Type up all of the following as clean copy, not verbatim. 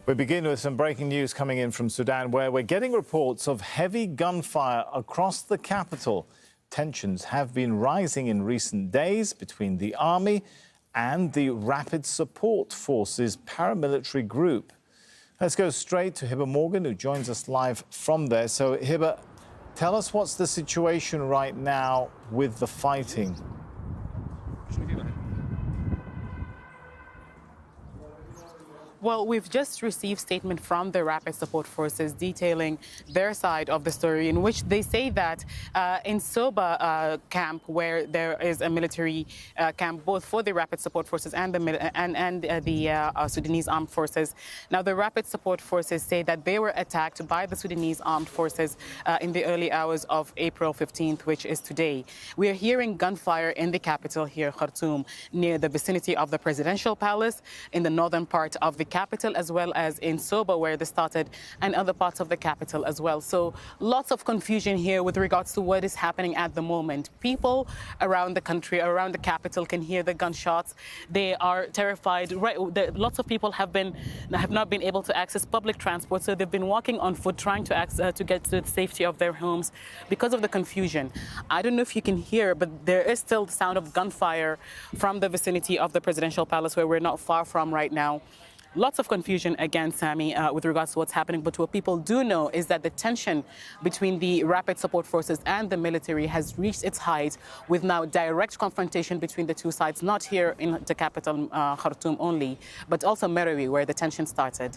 We begin with some breaking news coming in from Sudan, where we're getting reports of heavy gunfire across the capital. Tensions have been rising in recent days between the army and the Rapid Support Forces paramilitary group. Let's go straight to Hiba Morgan, who joins us live from there. So, Hiba, tell us what's the situation right now with the fighting. Well, we've just received statement from the Rapid Support Forces detailing their side of the story, in which they say that in Soba camp, where there is a military camp both for the Rapid Support Forces and the Sudanese Armed Forces. Now, the Rapid Support Forces say that they were attacked by the Sudanese Armed Forces in the early hours of April 15th, which is today. We are hearing gunfire in the capital here, Khartoum, near the vicinity of the presidential palace, in the northern part of the capital, as well as in Soba, where they started, and other parts of the capital as well. So lots of confusion here with regards to what is happening at the moment. People around the country, around the capital, can hear the gunshots. They are terrified. Lots of people have not been able to access public transport, so they've been walking on foot, trying to get to the safety of their homes because of the confusion. I don't know if you can hear, but there is still the sound of gunfire from the vicinity of the presidential palace, where we're not far from right now. Lots of confusion again, Sammy, with regards to what's happening. But what people do know is that the tension between the Rapid Support Forces and the military has reached its height, with now direct confrontation between the two sides, not here in the capital, Khartoum only, but also Merowe, where the tension started.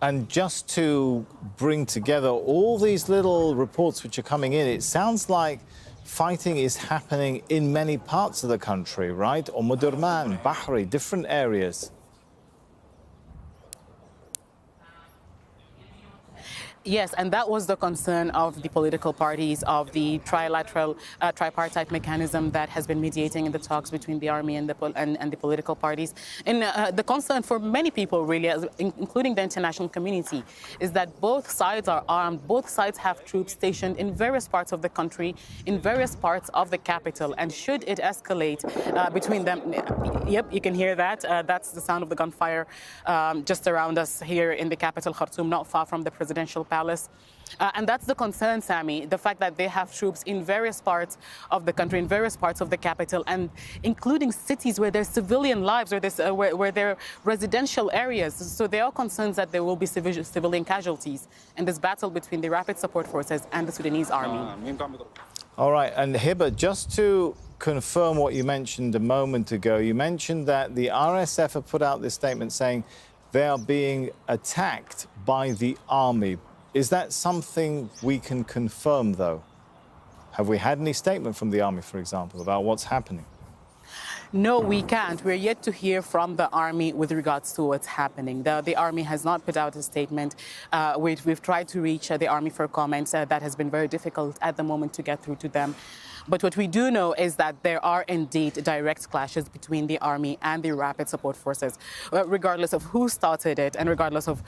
And just to bring together all these little reports which are coming in, it sounds like fighting is happening in many parts of the country, right? Omdurman, Bahri, different areas. Yes, and that was the concern of the political parties, of the tripartite mechanism that has been mediating in the talks between the army and the political parties. And the concern for many people, really, including the international community, is that both sides are armed. Both sides have troops stationed in various parts of the country, in various parts of the capital. And should it escalate between them, yep, you can hear that. That's the sound of the gunfire just around us here in the capital, Khartoum, not far from the presidential palace. And that's the concern, Sammy, the fact that they have troops in various parts of the country, in various parts of the capital, and including cities where there's civilian lives, where there are residential areas. So there are concerns that there will be civilian casualties in this battle between the Rapid Support Forces and the Sudanese army. All right, and Hiba, just to confirm what you mentioned a moment ago, you mentioned that the RSF have put out this statement saying they are being attacked by the army. Is that something we can confirm, though? Have we had any statement from the army, for example, about what's happening? No, we can't. We're yet to hear from the army with regards to what's happening. The army has not put out a statement. We've tried to reach the army for comments. That has been very difficult at the moment to get through to them. But what we do know is that there are indeed direct clashes between the army and the Rapid Support Forces, regardless of who started it and regardless of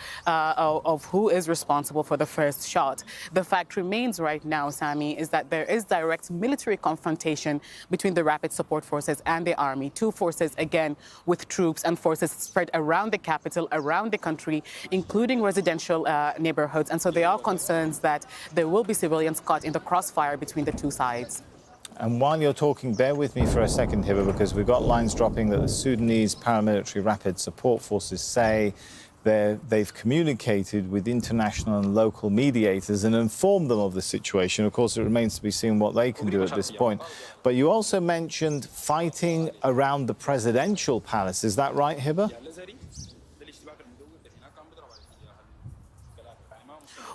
who is responsible for the first shot. The fact remains right now, Sammy, is that there is direct military confrontation between the Rapid Support Forces and the army. Two forces, again, with troops and forces spread around the capital, around the country, including residential neighborhoods. And so there are concerns that there will be civilians caught in the crossfire between the two sides. And while you're talking, bear with me for a second, Hiba, because we've got lines dropping that the Sudanese paramilitary Rapid Support Forces say they've communicated with international and local mediators and informed them of the situation. Of course, it remains to be seen what they can do at this point. But you also mentioned fighting around the presidential palace. Is that right, Hiba?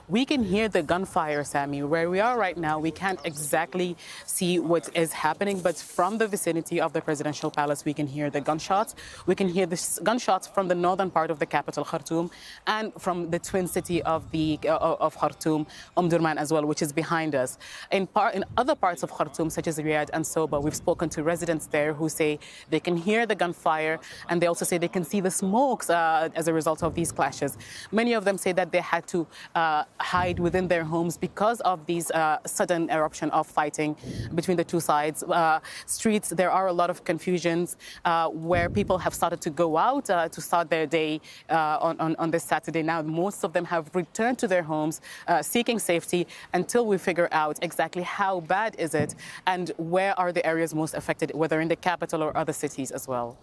We can hear the gunfire, Sammy. Where we are right now, we can't exactly see what is happening, but from the vicinity of the presidential palace, we can hear the gunshots. We can hear the gunshots from the northern part of the capital, Khartoum, and from the twin city of Khartoum, Omdurman as well, which is behind us. In other parts of Khartoum, such as Riyadh and Soba, we've spoken to residents there who say they can hear the gunfire, and they also say they can see the smokes as a result of these clashes. Many of them say that they had to hide within their homes because of these sudden eruption of fighting between the two sides. Streets, there are a lot of confusions where people have started to go out to start their day on this Saturday. Now, most of them have returned to their homes seeking safety until we figure out exactly how bad is it and where are the areas most affected, whether in the capital or other cities as well.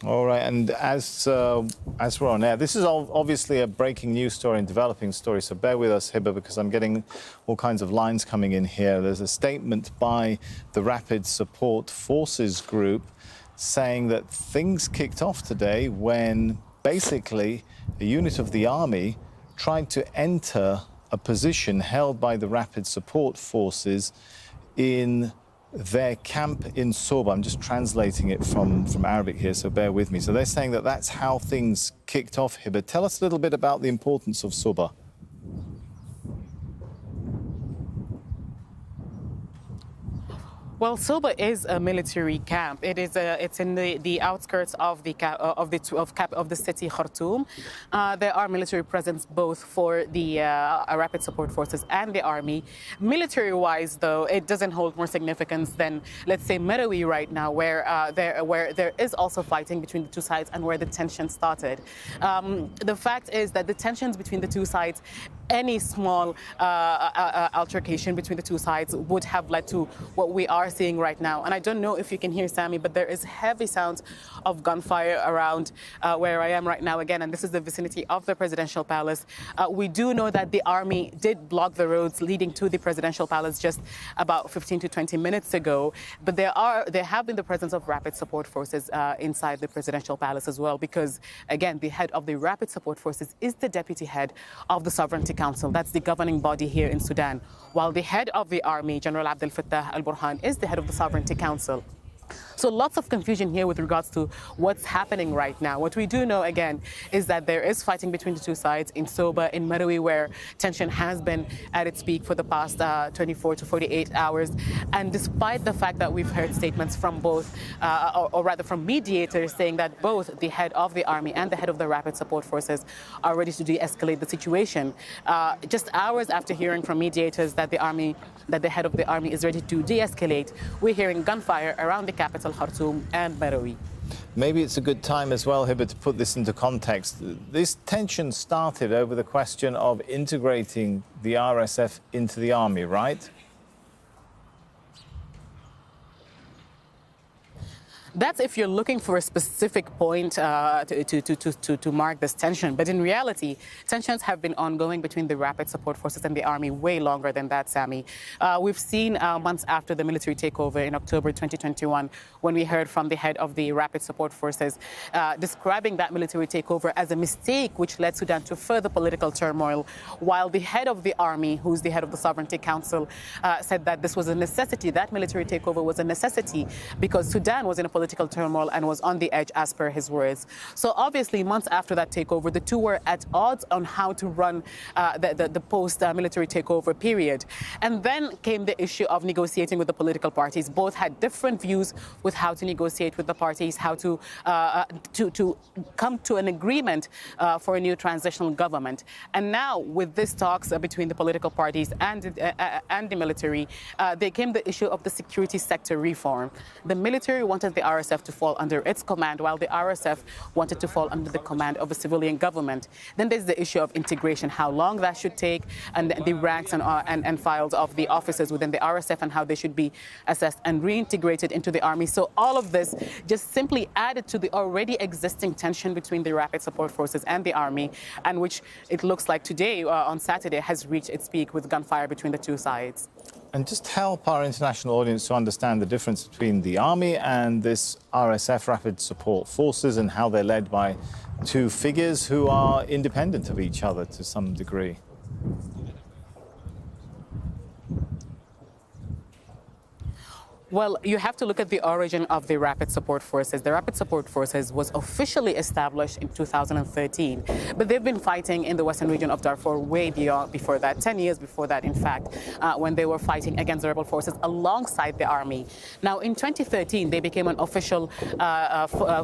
All right, and as we're on air, this is obviously a breaking news story and developing story, so bear with us, Hiba, because I'm getting all kinds of lines coming in here. There's a statement by the Rapid Support Forces group saying that things kicked off today when basically a unit of the army tried to enter a position held by the Rapid Support Forces in their camp in Soba. I'm just translating it from Arabic here, so bear with me. So they're saying that that's how things kicked off, Hiba. Tell us a little bit about the importance of Soba. Well, Soba is a military camp. It's in the outskirts of the city Khartoum. There are military presence both for the Rapid Support Forces and the army. Military-wise, though, it doesn't hold more significance than, let's say, Merowi right now, where there is also fighting between the two sides and where the tension started. The fact is that the tensions between the two sides, any small altercation between the two sides would have led to what we are seeing right now. And I don't know if you can hear Sammy, but there is heavy sounds of gunfire around where I am right now again, and this is the vicinity of the presidential palace. We do know that the army did block the roads leading to the presidential palace just about 15 to 20 minutes ago, but there have been the presence of Rapid Support Forces inside the presidential palace as well, because again, the head of the Rapid Support Forces is the deputy head of the Sovereignty Council. That's the governing body here in Sudan, while the head of the army, General Abdel Fattah al-Burhan, is the head of the Sovereignty Council. So lots of confusion here with regards to what's happening right now. What we do know, again, is that there is fighting between the two sides in Soba, in Merowi, where tension has been at its peak for the past 24 to 48 hours. And despite the fact that we've heard statements from both, or rather from mediators, saying that both the head of the army and the head of the Rapid Support Forces are ready to de-escalate the situation, just hours after hearing from mediators that the head of the army is ready to de-escalate, we're hearing gunfire around the capital, Khartoum and Merowi. Maybe it's a good time as well, Hiba, to put this into context. This tension started over the question of integrating the RSF into the army, right? That's if you're looking for a specific point to mark this tension. But in reality, tensions have been ongoing between the Rapid Support Forces and the army way longer than that, Sammy. We've seen months after the military takeover in October 2021, when we heard from the head of the Rapid Support Forces describing that military takeover as a mistake which led Sudan to further political turmoil, while the head of the army, who's the head of the Sovereignty Council, said that this was a necessity, that military takeover was a necessity because Sudan was in a political turmoil and was on the edge, as per his words. So obviously, months after that takeover, the two were at odds on how to run the post-military takeover period. And then came the issue of negotiating with the political parties. Both had different views with how to negotiate with the parties, how to come to an agreement for a new transitional government. And now, with these talks between the political parties and the military, there came the issue of the security sector reform. The military wanted the RSF to fall under its command, while the RSF wanted to fall under the command of a civilian government. Then there's the issue of integration, how long that should take, and the ranks and files of the officers within the RSF and how they should be assessed and reintegrated into the army. So all of this just simply added to the already existing tension between the Rapid Support Forces and the army, and which it looks like today, on Saturday, has reached its peak with gunfire between the two sides. And just help our international audience to understand the difference between the army and this RSF, Rapid Support Forces, and how they're led by two figures who are independent of each other to some degree. Well, you have to look at the origin of the Rapid Support Forces. The Rapid Support Forces was officially established in 2013, but they've been fighting in the western region of Darfur way before that, 10 years before that, in fact, when they were fighting against the rebel forces alongside the army. Now, in 2013, they became an official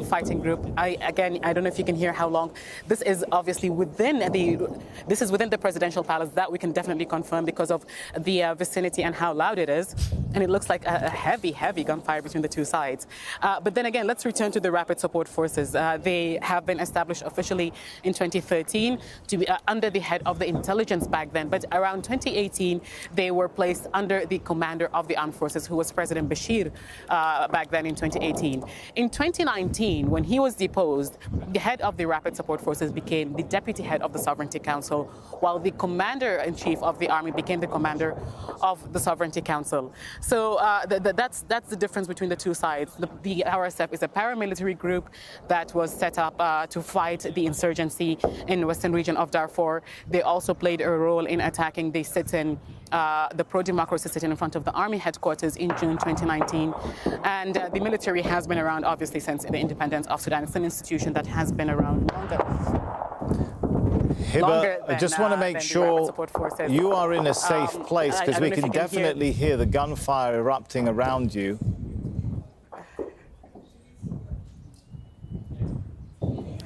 fighting group. I don't know if you can hear how long. This is obviously within the presidential palace. That we can definitely confirm because of the vicinity and how loud it is. And it looks like a heavy gunfire between the two sides. But then again, let's return to the Rapid Support Forces. They have been established officially in 2013 to be under the head of the intelligence back then. But around 2018, they were placed under the commander of the armed forces, who was President Bashir back then in 2018. In 2019, when he was deposed, the head of the Rapid Support Forces became the deputy head of the Sovereignty Council, while the commander-in-chief of the army became the commander of the Sovereignty Council. So that's the difference between the two sides. The RSF is a paramilitary group that was set up to fight the insurgency in the western region of Darfur. They also played a role in attacking the sit-in, the pro-democracy sit-in in front of the army headquarters in June 2019. And the military has been around, obviously, since the independence of Sudan. It's an institution that has been around longer. Hiba, I just want to make sure you are in a safe place, because we can definitely hear the gunfire erupting around you.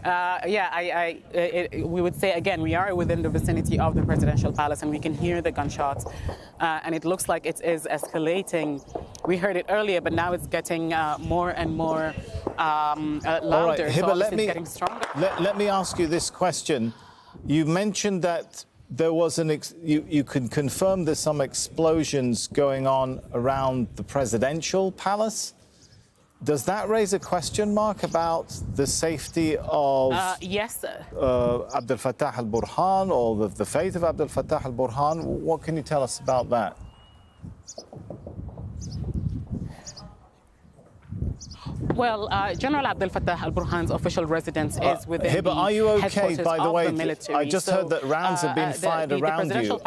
We would say, again, we are within the vicinity of the presidential palace, and we can hear the gunshots. And it looks like it is escalating. We heard it earlier, but now it's getting more and more louder. All right, Hiba, so it's getting stronger. Let me ask you this question. You mentioned that there was you can confirm there's some explosions going on around the presidential palace. Does that raise a question mark about the safety of yes, Abdel Fattah al-Burhan, or the fate of Abdel Fattah al-Burhan? What can you tell us about that? Well, General Abdel Fattah al-Burhan's official residence is within Hiba, are you okay, by the way? The military. I just heard that rounds have been fired around you.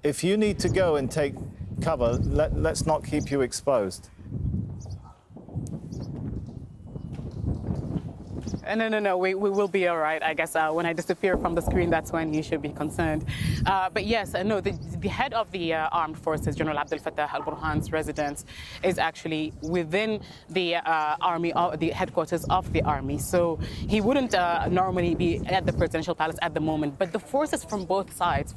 If you need to go and take cover, let's not keep you exposed. No, we will be all right. I guess when I disappear from the screen, that's when you should be concerned. But yes, no, the head of the armed forces, General Abdel Fattah al-Burhan's residence, is actually within the army, the headquarters of the army. So he wouldn't normally be at the presidential palace at the moment. But the forces from both sides,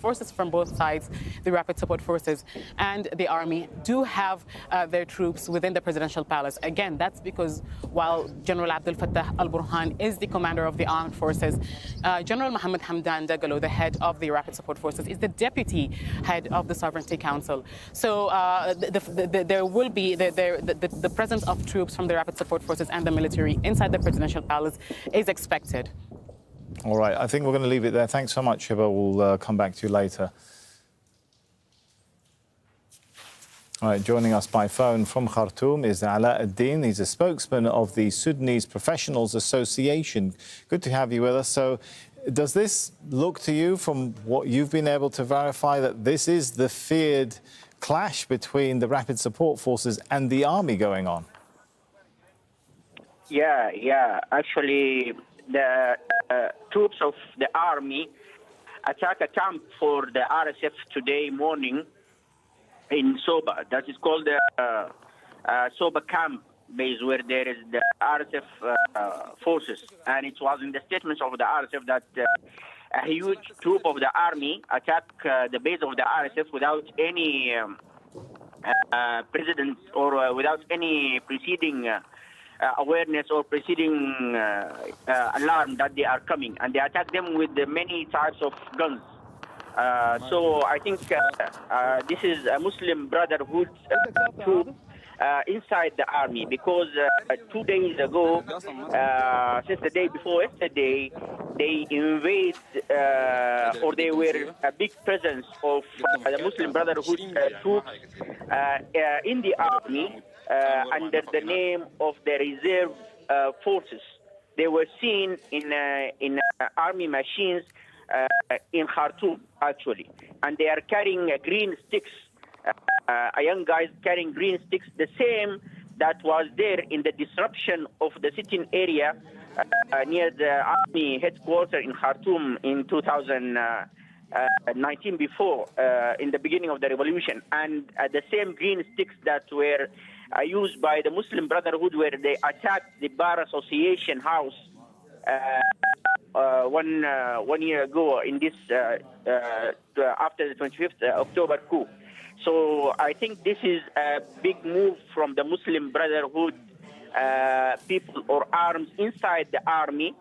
the Rapid Support Forces and the army, do have their troops within the presidential palace. Again, that's because while General Abdel Fattah al-Burhan is the commander of the armed forces, General Mohammed Hamdan Dagalo, the head of the Rapid Support Forces, is the deputy head of the Sovereignty Council. So there will be the presence of troops from the Rapid Support Forces and the military inside the presidential palace is expected. All right, I think we're going to leave it there. Thanks so much, Hiba. We'll come back to you later. All right, joining us by phone from Khartoum is Ala ad-Din. He's a spokesman of the Sudanese Professionals Association. Good to have you with us. So does this look to you, from what you've been able to verify, that this is the feared clash between the Rapid Support Forces and the army going on? Yeah. Actually, the troops of the army attacked a camp for the RSF today morning in Soba. That is called the Soba camp base, where there is the RSF forces. And it was in the statements of the RSF that a huge troop of the army attacked the base of the RSF without any precedence or without any preceding awareness or preceding alarm that they are coming. And they attack them with many types of guns. So I think this is a Muslim Brotherhood troop inside the army, because 2 days ago, since the day before yesterday, they invade or they were a big presence of the Muslim Brotherhood troops in the army under the name of the reserve forces. They were seen in army machines in Khartoum, actually, and they are carrying green sticks. A young guy carrying green sticks, the same that was there in the disruption of the sitting area near the army headquarters in Khartoum in 2019 before, in the beginning of the revolution. And the same green sticks that were used by the Muslim Brotherhood where they attacked the Bar Association house one year ago in this after the 25th October coup. So I think this is a big move from the Muslim Brotherhood people or arms inside the army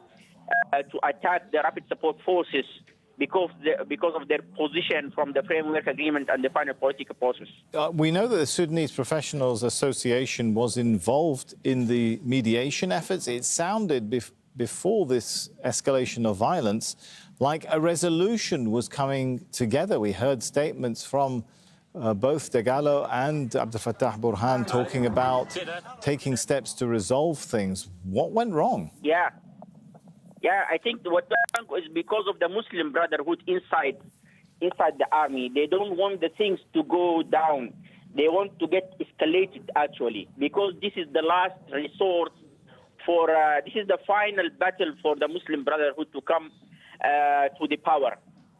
to attack the Rapid Support Forces because of their position from the framework agreement and the final political process. We know that the Sudanese Professionals Association was involved in the mediation efforts. It sounded before this escalation of violence like a resolution was coming together. We heard statements from both Dagalo and Abdel Fattah Burhan talking about taking steps to resolve things. What went wrong? Yeah, I think what went wrong is because of the Muslim Brotherhood inside the army. They don't want the things to go down. They want to get escalated, actually, because this is the last resort for, this is the final battle for the Muslim Brotherhood to come to the power.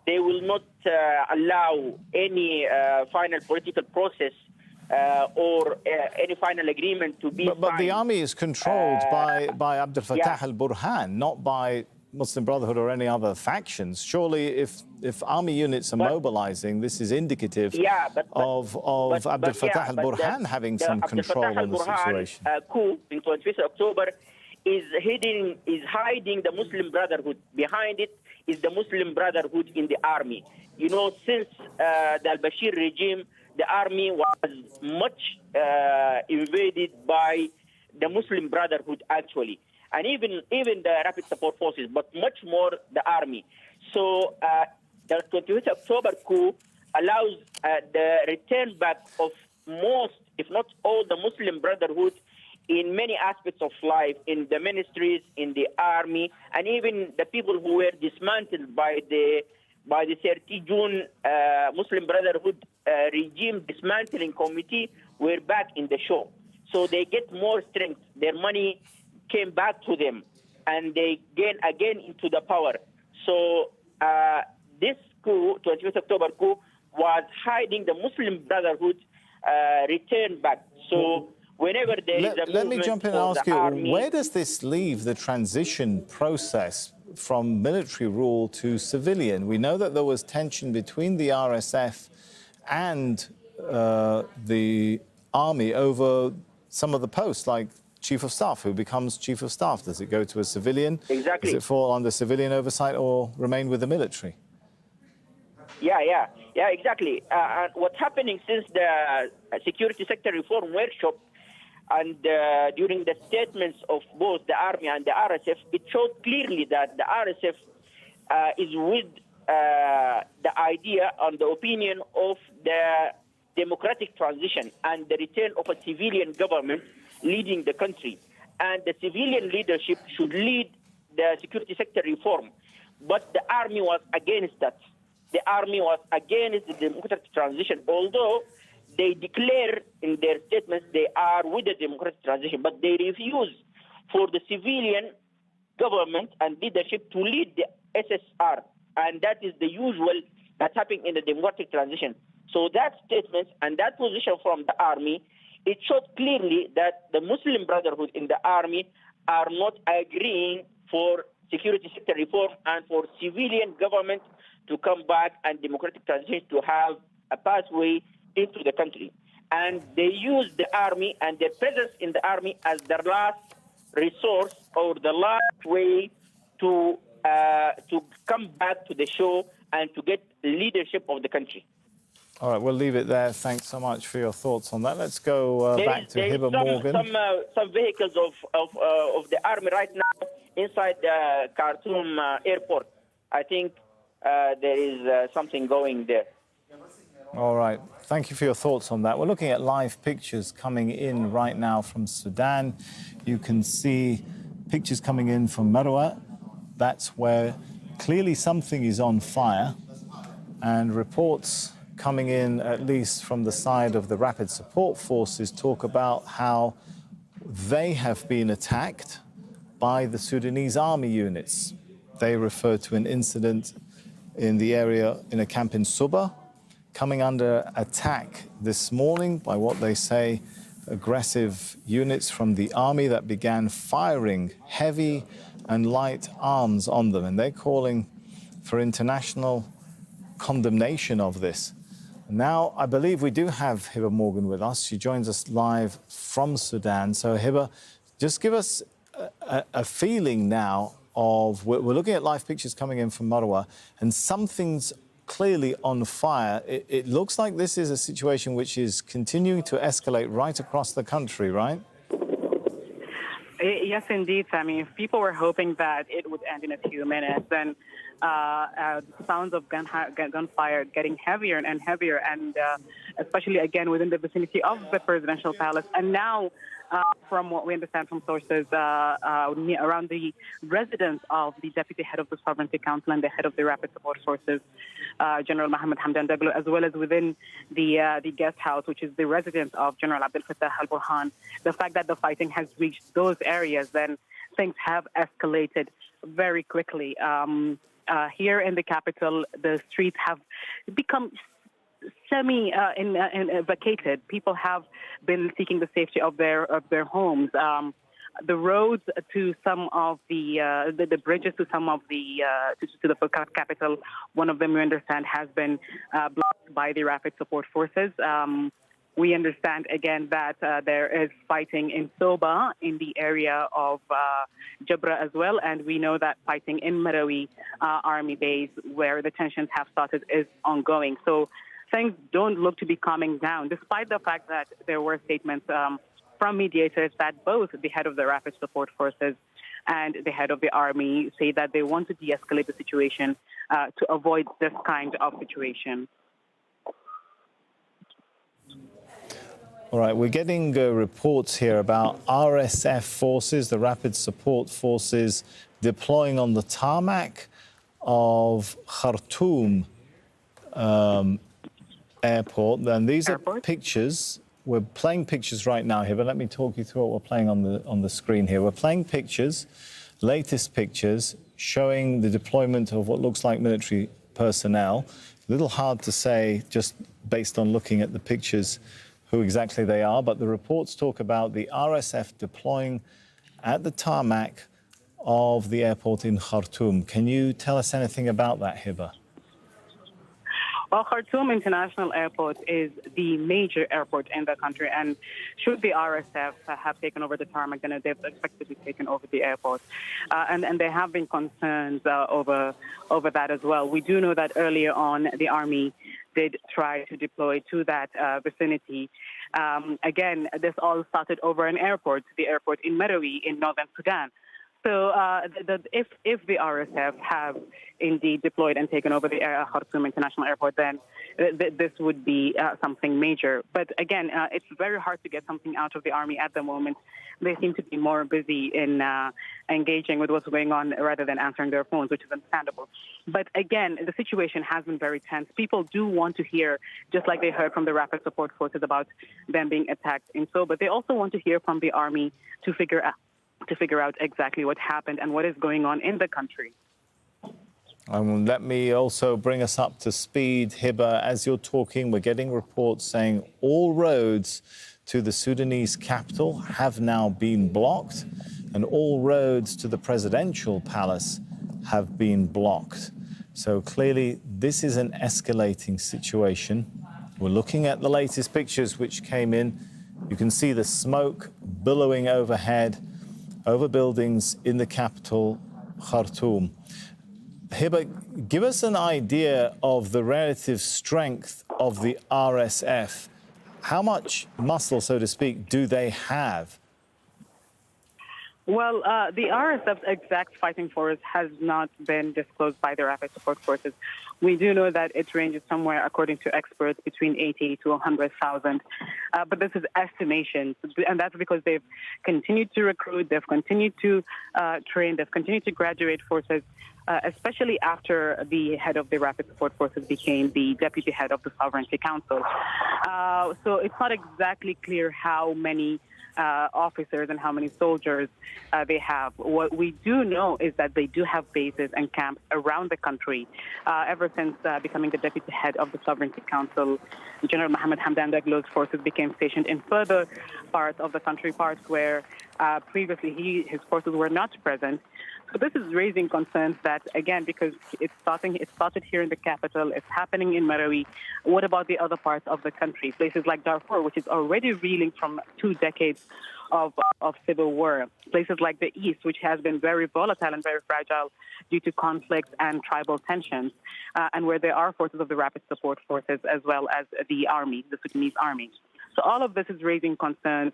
They will not allow any final political process or any final agreement to be But the army is controlled by Abdel Fattah al-Burhan, not by Muslim Brotherhood or any other factions. Surely if army units are mobilizing, this is indicative of Abdel Fattah al-Burhan having some control on the situation. Coup in 25th October is hiding the Muslim Brotherhood. Behind it is the Muslim Brotherhood in the army. You know, since the al-Bashir regime, the army was much invaded by the Muslim Brotherhood, actually, and even the Rapid Support Forces, but much more the army. So the 25th October coup allows the return back of most, if not all, the Muslim Brotherhood in many aspects of life, in the ministries, in the army, and even the people who were dismantled by the 30 June Muslim Brotherhood regime dismantling committee were back in the show. So they get more strength. Their money came back to them, and they gain again into the power. So this coup, 25th October coup, was hiding the Muslim Brotherhood return back. So whenever there is a movement, let me jump in and ask you, where does this leave the transition process from military rule to civilian? We know that there was tension between the RSF and the army over some of the posts, like Chief of Staff. Who becomes Chief of Staff? Does it go to a civilian? Exactly. Does it fall under civilian oversight or remain with the military? Yeah, exactly. And what's happening since the security sector reform workshop and during the statements of both the army and the RSF, it showed clearly that the RSF is with the idea and the opinion of the democratic transition and the return of a civilian government leading the country. And the civilian leadership should lead the security sector reform. But the army was against that. The army was against the democratic transition, although they declare in their statements they are with the democratic transition, but they refuse for the civilian government and leadership to lead the SSR. And that is the usual that's happening in the democratic transition. So that statement and that position from the army, it showed clearly that the Muslim Brotherhood in the army are not agreeing for security sector reform and for civilian government to come back and democratic transition to have a pathway into the country. And they use the army and their presence in the army as their last resource or the last way to come back to the show and to get leadership of the country. All right, we'll leave it there. Thanks so much for your thoughts on that. Let's go back to Hiba Morgan. Some vehicles of the army right now inside the Khartoum airport. I think there is something going there. All right. Thank you for your thoughts on that. We're looking at live pictures coming in right now from Sudan. You can see pictures coming in from Marwa. That's where clearly something is on fire. And reports coming in, at least from the side of the Rapid Support Forces, talk about how they have been attacked by the Sudanese army units. They refer to an incident in the area in a camp in Suba, coming under attack this morning by what they say aggressive units from the army that began firing heavy and light arms on them. And they're calling for international condemnation of this. Now, I believe we do have Hiba Morgan with us. She joins us live from Sudan. So, Hiba, just give us a feeling now of, we're looking at live pictures coming in from Marwa, and something's clearly on fire. It looks like this is a situation which is continuing to escalate right across the country, right? Yes, indeed, Sammy. People were hoping that it would end in a few minutes, and sounds of gunfire getting heavier and heavier, and especially again within the vicinity of the presidential palace. And now, from what we understand from sources around the residence of the deputy head of the Sovereignty Council and the head of the Rapid Support Forces, General Mohammed Hamdan Daglo, as well as within the guest house, which is the residence of General Abdel Fattah al-Burhan, the fact that the fighting has reached those areas, then things have escalated very quickly. Here in the capital, the streets have become vacated. People have been seeking the safety of their homes. The roads to some of the bridges to some of the to the capital, one of them we understand has been blocked by the Rapid Support Forces. We understand again that there is fighting in Soba in the area of Jabra as well, and we know that fighting in Marawi army base, where the tensions have started, is ongoing. So things don't look to be calming down, despite the fact that there were statements from mediators that both the head of the Rapid Support Forces and the head of the army say that they want to de-escalate the situation to avoid this kind of situation. All right, we're getting reports here about RSF forces, the Rapid Support Forces, deploying on the tarmac of Khartoum airport. And these are pictures. We're playing pictures right now here, but let me talk you through what we're playing on the screen here. We're playing pictures, latest pictures, showing the deployment of what looks like military personnel. A little hard to say just based on looking at the pictures who exactly they are, but the reports talk about the RSF deploying at the tarmac of the airport in Khartoum. Can you tell us anything about that, Hiba? Well, Khartoum International Airport is the major airport in the country, and should the RSF have taken over the tarmac, then they've expected to be taken over the airport. And there have been concerns over that as well. We do know that earlier on, the army did try to deploy to that vicinity. Again, this all started over an airport, the airport in Marawi in northern Sudan. So if the RSF have indeed deployed and taken over the Khartoum International Airport, then this would be something major. But again, it's very hard to get something out of the army at the moment. They seem to be more busy in engaging with what's going on rather than answering their phones, which is understandable. But again, the situation has been very tense. People do want to hear, just like they heard from the Rapid Support Forces about them being attacked in Soba, but they also want to hear from the army to figure out exactly what happened and what is going on in the country. Let me also bring us up to speed, Hiba. As you're talking, we're getting reports saying all roads to the Sudanese capital have now been blocked, and all roads to the presidential palace have been blocked. So clearly, this is an escalating situation. We're looking at the latest pictures which came in. You can see the smoke billowing overhead over buildings in the capital, Khartoum. Hiba, give us an idea of the relative strength of the RSF. How much muscle, so to speak, do they have? Well, the RSF's exact fighting force has not been disclosed by the Rapid Support Forces. We do know that it ranges somewhere, according to experts, between 80 to 100,000. But this is estimation, and that's because they've continued to recruit, they've continued to train, they've continued to graduate forces, especially after the head of the Rapid Support Forces became the deputy head of the Sovereignty Council. So it's not exactly clear how many officers and how many soldiers they have. What we do know is that they do have bases and camps around the country. Ever since becoming the deputy head of the Sovereignty Council, General Mohammed Hamdan Dagalo's forces became stationed in further parts of the country, parts where previously his forces were not present. So this is raising concerns that, again, because it started here in the capital, it's happening in Marawi. What about the other parts of the country? Places like Darfur, which is already reeling from 2 decades of civil war. Places like the East, which has been very volatile and very fragile due to conflicts and tribal tensions, and where there are forces of the Rapid Support Forces as well as the army, the Sudanese army. So all of this is raising concerns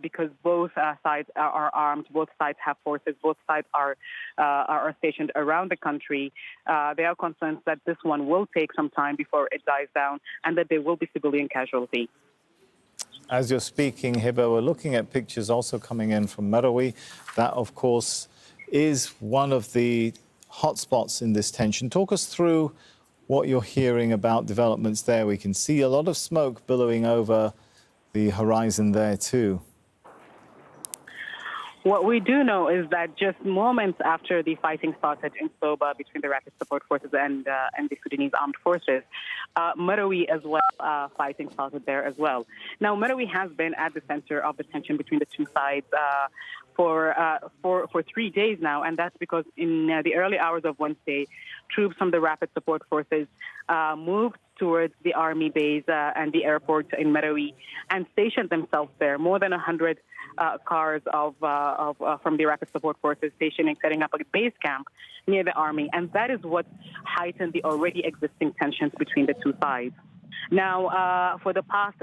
because both sides are armed, both sides have forces, both sides are stationed around the country. There are concerns that this one will take some time before it dies down and that there will be civilian casualty. As you're speaking, Hiba, we're looking at pictures also coming in from Marawi. That, of course, is one of the hotspots in this tension. Talk us through what you're hearing about developments there. We can see a lot of smoke billowing over the horizon there too. What we do know is that just moments after the fighting started in Soba between the Rapid Support Forces and the Sudanese Armed Forces, Marawi as well, fighting started there as well. Now, Marawi has been at the center of the tension between the two sides for 3 days now, and that's because in the early hours of Wednesday, troops from the Rapid Support Forces moved towards the army base and the airport in Marawi and stationed themselves there. More than 100 cars from the Rapid Support Forces setting up a base camp near the army, and that is what heightened the already existing tensions between the two sides. Now, for the past,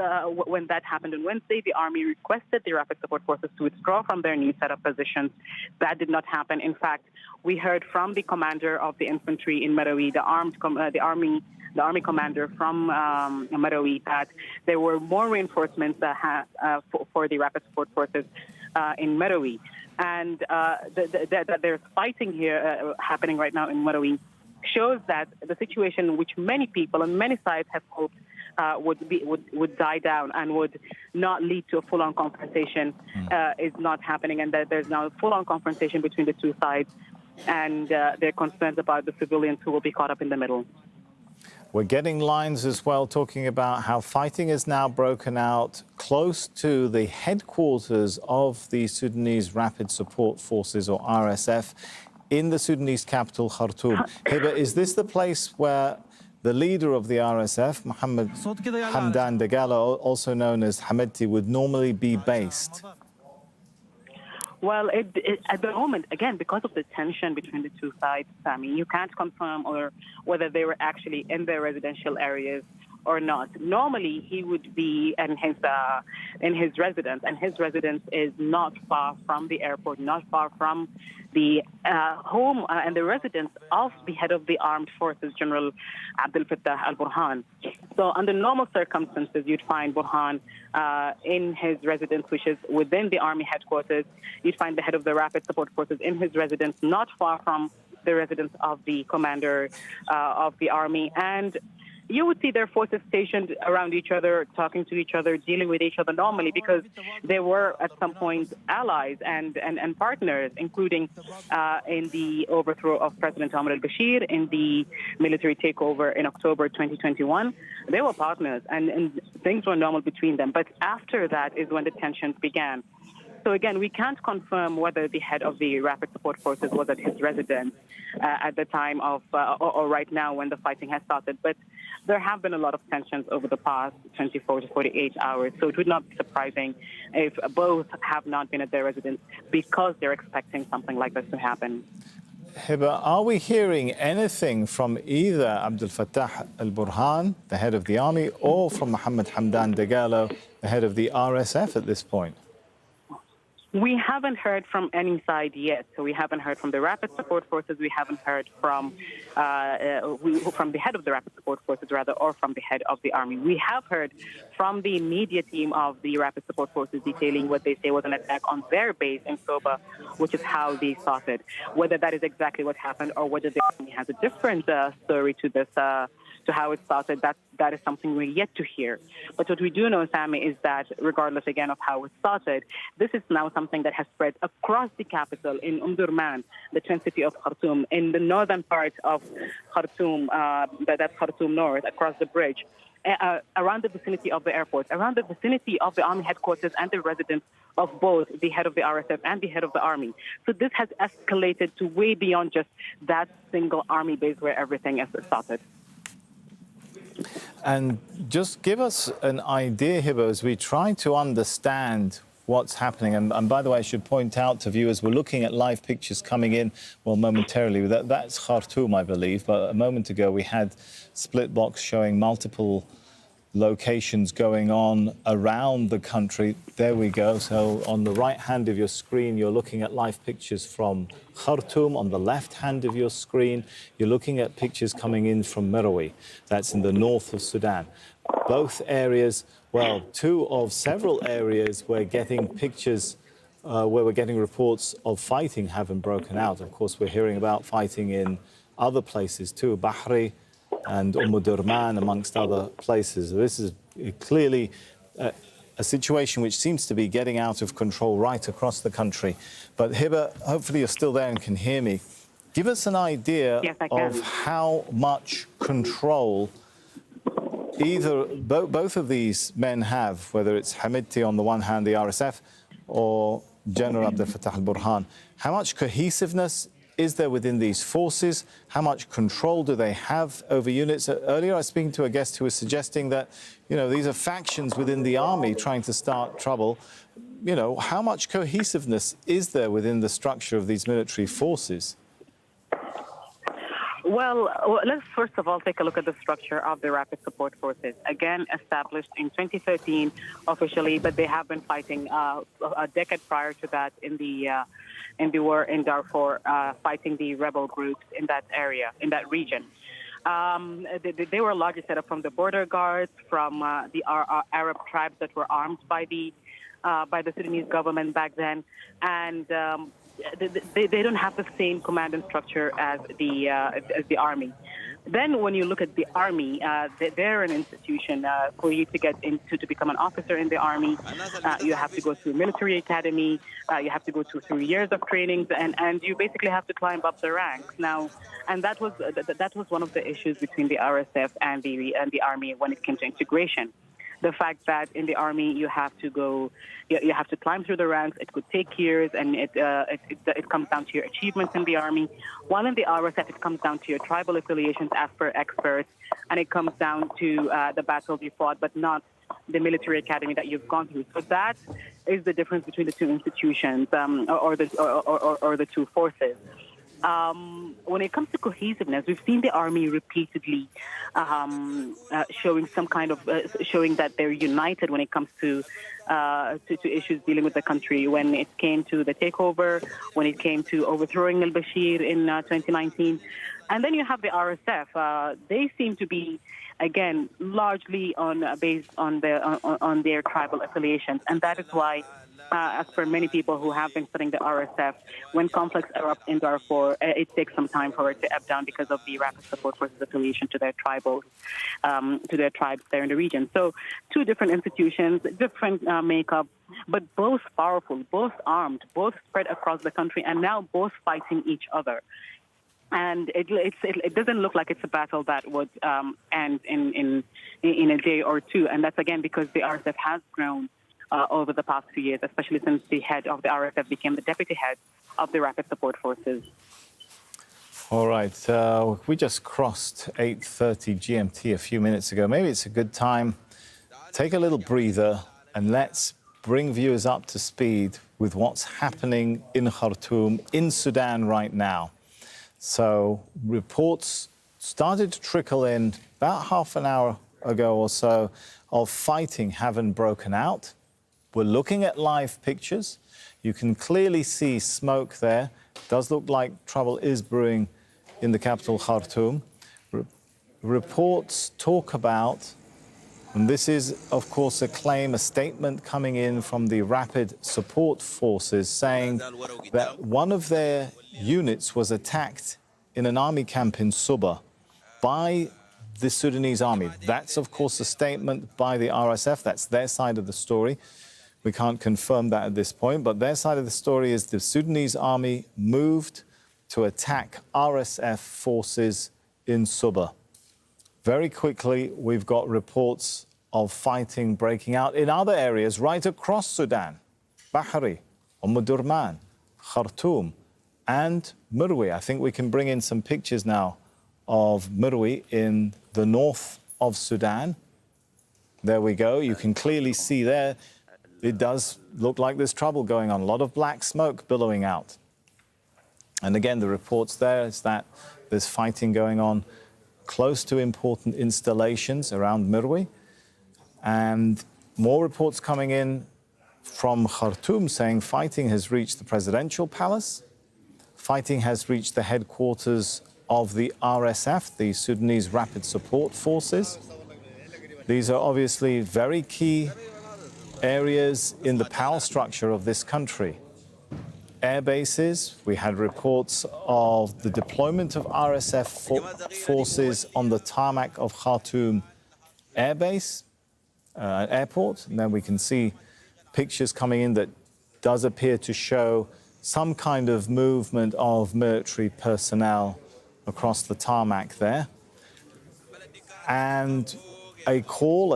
when that happened on Wednesday, the army requested the Rapid Support Forces to withdraw from their new set of positions. That did not happen. In fact, we heard from the commander of the infantry in Marawi, the army commander from Marawi, that there were more reinforcements for the Rapid Support Forces in Marawi. And that there's fighting here happening right now in Marawi shows that the situation which many people on many sides have hoped would die down and would not lead to a full-on confrontation is not happening, and that there's now a full-on confrontation between the two sides, and there are concerns about the civilians who will be caught up in the middle. We're getting lines as well talking about how fighting is now broken out close to the headquarters of the Sudanese Rapid Support Forces, or RSF, in the Sudanese capital, Khartoum. Hiba, is this the place where the leader of the RSF, Mohammed Hamdan Dagalo, also known as Hamedti, would normally be based? Well, at the moment, again, because of the tension between the two sides, Sami, you can't confirm whether they were actually in their residential areas or not. Normally, he would be in his residence, and his residence is not far from the airport, not far from the home and the residence of the head of the armed forces, General Abdel Fattah al-Burhan. So under normal circumstances, you'd find Burhan in his residence, which is within the army headquarters. You'd find the head of the Rapid Support Forces in his residence, not far from the residence of the commander of the army. And you would see their forces stationed around each other, talking to each other, dealing with each other normally, because they were at some point allies and partners, including in the overthrow of President al-Bashir, in the military takeover in October 2021. They were partners, and things were normal between them. But after that is when the tensions began. So again, we can't confirm whether the head of the Rapid Support Forces was at his residence at the time of, or right now when the fighting has started. But there have been a lot of tensions over the past 24 to 48 hours. So it would not be surprising if both have not been at their residence because they're expecting something like this to happen. Hiba, are we hearing anything from either Abdel Fattah al-Burhan, the head of the army, or from Mohammed Hamdan Dagalo, the head of the RSF at this point? We haven't heard from any side yet. So we haven't heard from the Rapid Support Forces. We haven't heard from the head of the Rapid Support Forces, rather, or from the head of the army. We have heard from the media team of the Rapid Support Forces detailing what they say was an attack on their base in Soba, which is how they started. Whether that is exactly what happened or whether the army has a different story to this, to how it started, that is something we're yet to hear. But what we do know, Sami, is that regardless, again, of how it started, this is now something that has spread across the capital in Durman, the twin city of Khartoum, in the northern part of Khartoum, that's Khartoum North, across the bridge. Around the vicinity of the airport, around the vicinity of the army headquarters and the residence of both the head of the RSF and the head of the army. So this has escalated to way beyond just that single army base where everything has started. And just give us an idea, Hiba, as we try to understand what's happening. And by the way, I should point out to viewers, we're looking at live pictures coming in, well, momentarily. That's Khartoum, I believe. But a moment ago, we had split box showing multiple locations going on around the country. There we go. So on the right hand of your screen, you're looking at live pictures from Khartoum. On the left hand of your screen, you're looking at pictures coming in from Merowe. That's in the north of Sudan. Both areas, well, two of several areas, we're getting pictures where we're getting reports of fighting having broken out. Of course, we're hearing about fighting in other places too, Bahri and Durman, amongst other places. This is clearly a situation which seems to be getting out of control right across the country. But Hiba, hopefully you're still there and can hear me. Give us an idea of how much control both of these men have, whether it's Hamidti on the one hand, the RSF, or General Abdel Fattah al-Burhan. How much cohesiveness is there within these forces? How much control do they have over units? Earlier I was speaking to a guest who was suggesting that, these are factions within the army trying to start trouble. How much cohesiveness is there within the structure of these military forces? Well, let's first of all take a look at the structure of the Rapid Support Forces. Again, established in 2013 officially, but they have been fighting a decade prior to that in the war in Darfur, fighting the rebel groups in that area, in that region. They were largely set up from the border guards, from the Arab tribes that were armed by the Sudanese government back then, and they don't have the same command and structure as the army. Then when you look at the army, they're an institution. For you to get to become an officer in the army, you have to go through military academy, you have to go through 3 years of trainings, and you basically have to climb up the ranks. Now, and that was one of the issues between the RSF and the army when it came to integration. The fact that in the army you have to climb through the ranks. It could take years, and it comes down to your achievements in the army. While in the RSF, it comes down to your tribal affiliations as per experts, and it comes down to the battles you fought, but not the military academy that you've gone through. So that is the difference between the two institutions or the two forces. When it comes to cohesiveness, we've seen the army repeatedly showing some kind of showing that they're united when it comes to issues dealing with the country. When it came to the takeover, when it came to overthrowing al-Bashir in 2019, and then you have the RSF. They seem to be, again, largely based on their tribal affiliations, and that is why. As per many people who have been studying the RSF, when conflicts erupt in Darfur, it takes some time for it to ebb down because of the Rapid Support Forces affiliation to their tribes there in the region. So, two different institutions, different makeup, but both powerful, both armed, both spread across the country, and now both fighting each other. And it doesn't look like it's a battle that would end in a day or two, and that's again because the RSF has grown over the past few years, especially since the head of the RSF became the deputy head of the Rapid Support Forces. All right. We just crossed 8:30 GMT a few minutes ago. Maybe it's a good time. Take a little breather and let's bring viewers up to speed with what's happening in Khartoum, in Sudan right now. So reports started to trickle in about half an hour ago or so of fighting having broken out. We're looking at live pictures. You can clearly see smoke there. It does look like trouble is brewing in the capital, Khartoum. Reports talk about, and this is, of course, a claim, a statement coming in from the Rapid Support Forces saying that one of their units was attacked in an army camp in Suba by the Sudanese army. That's, of course, a statement by the RSF. That's their side of the story. We can't confirm that at this point, but their side of the story is the Sudanese army moved to attack RSF forces in Suba. Very quickly, we've got reports of fighting breaking out in other areas right across Sudan. Bahri, Durman, Khartoum, and Mirwi. I think we can bring in some pictures now of Mirwi in the north of Sudan. There we go. You can clearly see there, it does look like there's trouble going on. A lot of black smoke billowing out. And again, the reports there is that there's fighting going on close to important installations around Mirwi. And more reports coming in from Khartoum saying fighting has reached the presidential palace. Fighting has reached the headquarters of the RSF, the Sudanese Rapid Support Forces. These are obviously very key areas in the power structure of this country. Air bases, we had reports of the deployment of RSF forces on the tarmac of Khartoum Air Base, airport. And then we can see pictures coming in that does appear to show some kind of movement of military personnel across the tarmac there. And a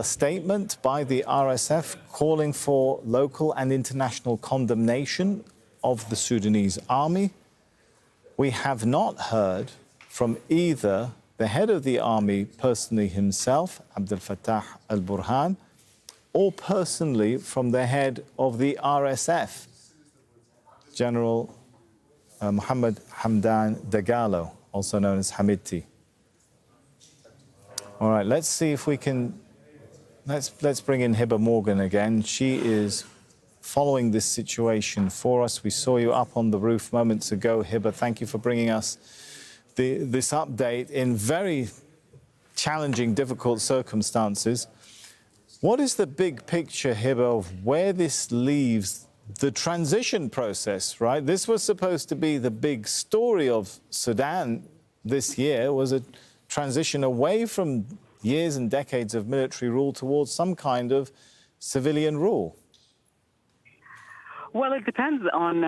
statement by the RSF calling for local and international condemnation of the Sudanese army. We have not heard from either the head of the army personally himself, Abdel Fattah al-Burhan, or personally from the head of the RSF, General Mohammed Hamdan Dagalo, also known as Hamidti. All right, let's see if we can, let's bring in Hiba Morgan again. She is following this situation for us. We saw you up on the roof moments ago, Hiba. Thank you for bringing us this update in very challenging, difficult circumstances. What is the big picture, Hiba, of where this leaves the transition process, right? This was supposed to be the big story of Sudan this year, was a transition away from years and decades of military rule towards some kind of civilian rule. Well, it depends on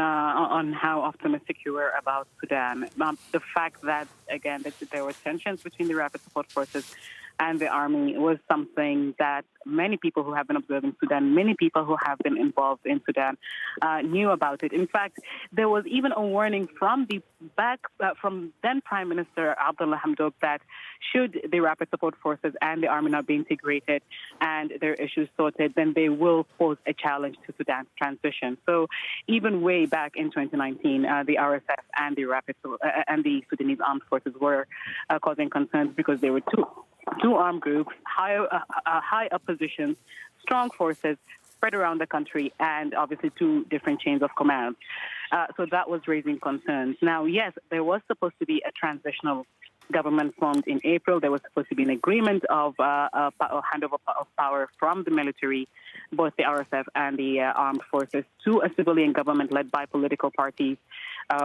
how optimistic you were about Sudan. The fact that, again, that there were tensions between the rapid support forces and the army was something that many people who have been observing Sudan, many people who have been involved in Sudan knew about it. In fact, there was even a warning from from then Prime Minister Abdullah Hamdok that should the rapid support forces and the army not be integrated and their issues sorted, then they will pose a challenge to Sudan's transition. So even way back in 2019, the RSF and the Sudanese armed forces were causing concerns because they were two armed groups, high up positions, strong forces spread around the country, and obviously two different chains of command. So that was raising concerns. Now, yes, there was supposed to be a transitional government formed in April. There was supposed to be an agreement of a handover of power from the military, both the RSF and the armed forces, to a civilian government led by political parties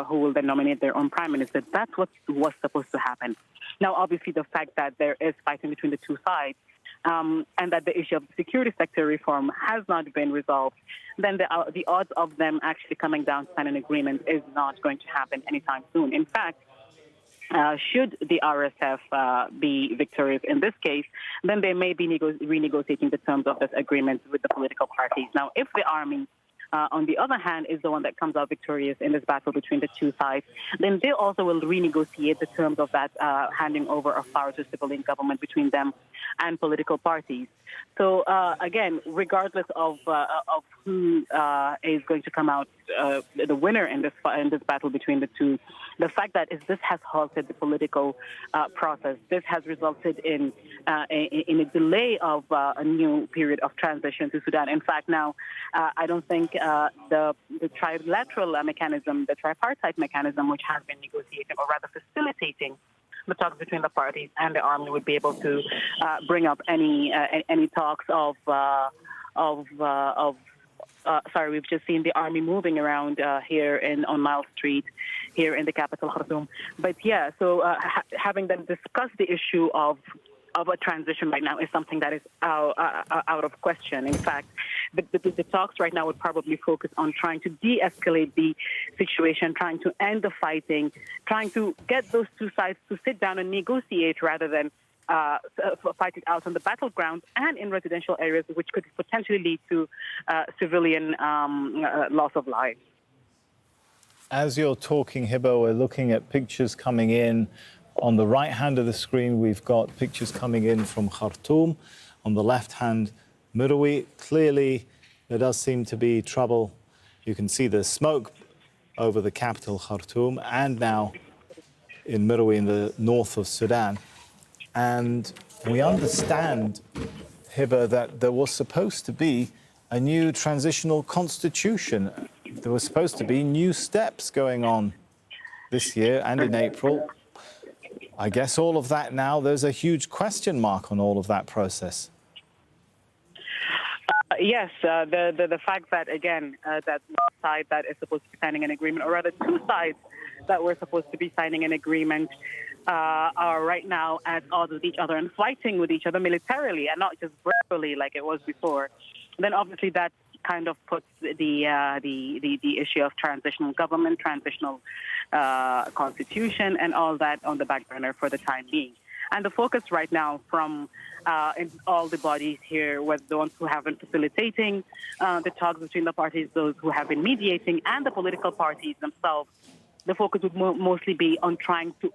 who will then nominate their own prime minister. That's what was supposed to happen. Now, obviously, the fact that there is fighting between the two sides and that the issue of the security sector reform has not been resolved, then the odds of them actually coming down to sign an agreement is not going to happen anytime soon. In fact, should the RSF be victorious in this case, then they may be renegotiating the terms of this agreement with the political parties. Now, if the army, on the other hand, is the one that comes out victorious in this battle between the two sides, then they also will renegotiate the terms of that handing over of power to civilian government between them and political parties. So again, regardless of who is going to come out the winner in this battle between the two, the fact that this has halted the political process. This has resulted in a delay of a new period of transition to Sudan. In fact, now I don't think the trilateral mechanism, the tripartite mechanism, which has been negotiating or rather facilitating the talks between the parties and the army, would be able to bring up any talks of sorry, we've just seen the army moving around here on Mile Street, here in the capital, Khartoum. But yeah, so having them discuss the issue of of a transition right now is something that is out of question. In fact, the talks right now would probably focus on trying to de-escalate the situation, trying to end the fighting, trying to get those two sides to sit down and negotiate rather than fight it out on the battleground and in residential areas, which could potentially lead to civilian loss of life. As you're talking, Hiba, we're looking at pictures coming in. On the right hand of the screen, we've got pictures coming in from Khartoum. On the left hand, Merowe. Clearly, there does seem to be trouble. You can see the smoke over the capital, Khartoum, and now in Merowe in the north of Sudan. And we understand, Hiba, that there was supposed to be a new transitional constitution. There were supposed to be new steps going on this year and in April. I guess all of that now, there's a huge question mark on all of that process. Yes, the fact that, again, that one side that is supposed to be signing an agreement, or rather two sides that were supposed to be signing an agreement, are right now at odds with each other and fighting with each other militarily and not just verbally like it was before. Then obviously that kind of puts the issue of transitional government, transitional constitution, and all that on the back burner for the time being. And the focus right now from in all the bodies here, whether the ones who have been facilitating the talks between the parties, those who have been mediating, and the political parties themselves, the focus would mostly be on trying to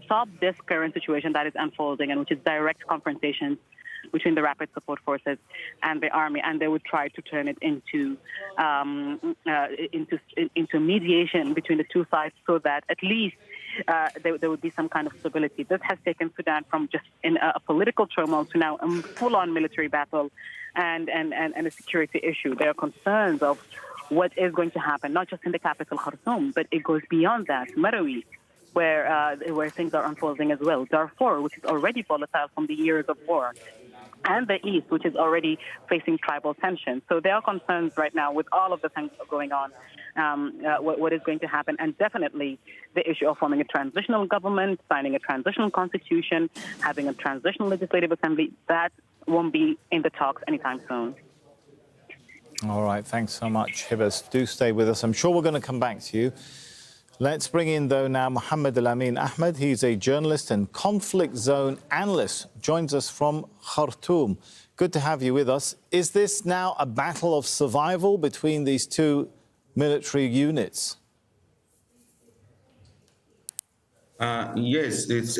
stop this current situation that is unfolding, and which is direct confrontations between the rapid support forces and the army, and they would try to turn it into mediation between the two sides, so that at least there would be some kind of stability. This has taken Sudan from just in a political turmoil to now a full-on military battle and a security issue. There are concerns of what is going to happen, not just in the capital, Khartoum, but it goes beyond that. Merowe, where things are unfolding as well. Darfur, which is already volatile from the years of war. And the East, which is already facing tribal tension. So there are concerns right now with all of the things going on, what is going to happen. And definitely the issue of forming a transitional government, signing a transitional constitution, having a transitional legislative assembly, that won't be in the talks anytime soon. All right, thanks so much, Hiba. Do stay with us. I'm sure we're going to come back to you. Let's bring in, though, now Mohammed Al-Amin Ahmed. He's a journalist and conflict zone analyst. Joins us from Khartoum. Good to have you with us. Is this now a battle of survival between these two military units? Yes, it's